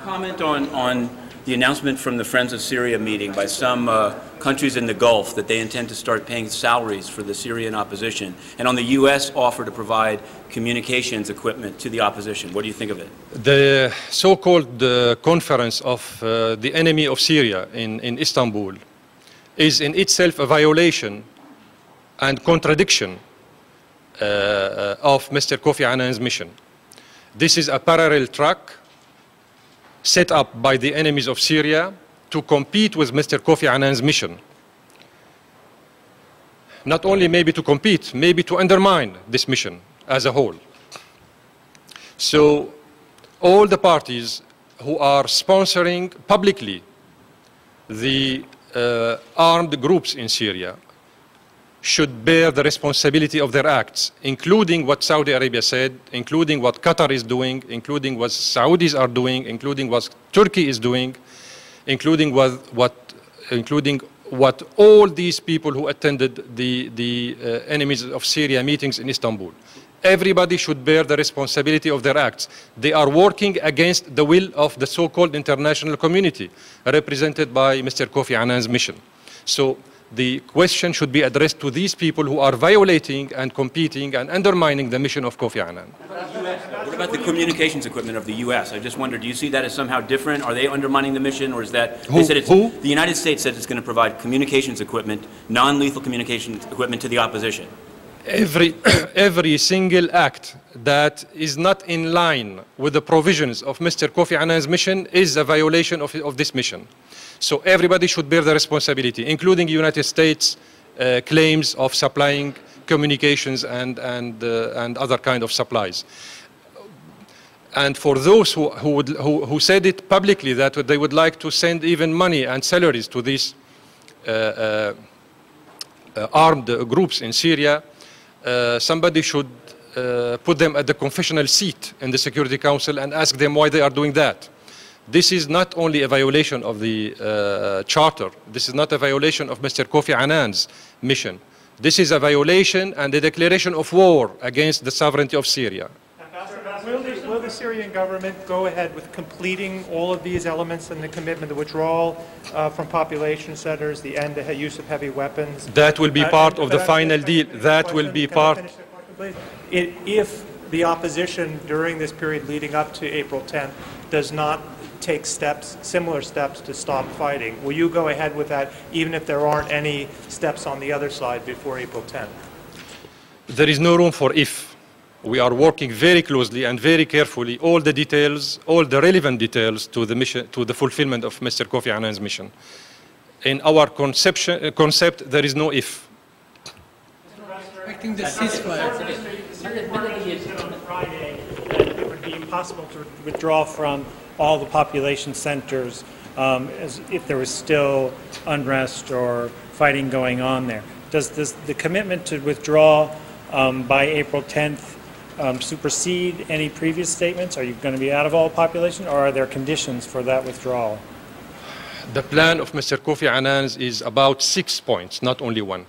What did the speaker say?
comment on the announcement from the Friends of Syria meeting by some countries in the Gulf that they intend to start paying salaries for the Syrian opposition, and on the U.S. offer to provide communications equipment to the opposition? What do you think of it? The so-called conference of the enemy of Syria in Istanbul is in itself a violation and contradiction of Mr. Kofi Annan's mission. This is a parallel track set up by the enemies of Syria to compete with Mr. Kofi Annan's mission. Not only maybe to compete, maybe to undermine this mission as a whole. So all the parties who are sponsoring publicly the armed groups in Syria should bear the responsibility of their acts, including what Saudi Arabia said, including what Qatar is doing, including what Saudis are doing, including what Turkey is doing, including what all these people who attended the enemies of Syria meetings in Istanbul. Everybody should bear the responsibility of their acts. They are working against the will of the so-called international community, represented by Mr. Kofi Annan's mission. So the question should be addressed to these people who are violating and competing and undermining the mission of Kofi Annan. What about the communications equipment of the U.S.? I just wonder, do you see that as somehow different? Are they undermining the mission, or is that... Who? The United States said it's going to provide communications equipment, non-lethal communications equipment to the opposition. Every single act that is not in line with the provisions of Mr. Kofi Annan's mission is a violation of this mission. So everybody should bear the responsibility, including the United States claims of supplying communications and other kind of supplies. And for those who said it publicly that they would like to send even money and salaries to these armed groups in Syria, somebody should put them at the confessional seat in the Security Council and ask them why they are doing that. This is not only a violation of the Charter. This is not a violation of Mr. Kofi Annan's mission. This is a violation and a declaration of war against the sovereignty of Syria. Will the Syrian government go ahead with completing all of these elements and the commitment, the withdrawal from population centers, the end to use of heavy weapons? That will be part of the final deal. That will be part. If the opposition during this period leading up to April 10th does not take steps, similar steps to stop fighting, will you go ahead with that even if there aren't any steps on the other side before April 10th? There is no room for if. We are working very closely and very carefully all the details, all the relevant details to the mission, to the fulfillment of Mr. Kofi Annan's mission. In our concept, there is no if. Respecting the ceasefire. On Friday, it would be impossible to withdraw from all the population centers as if there was still unrest or fighting going on there. Does the commitment to withdraw by April 10th supersede any previous statements? Are you going to be out of all population, or are there conditions for that withdrawal? The plan of Mr. Kofi Annan is about 6 points, not only one.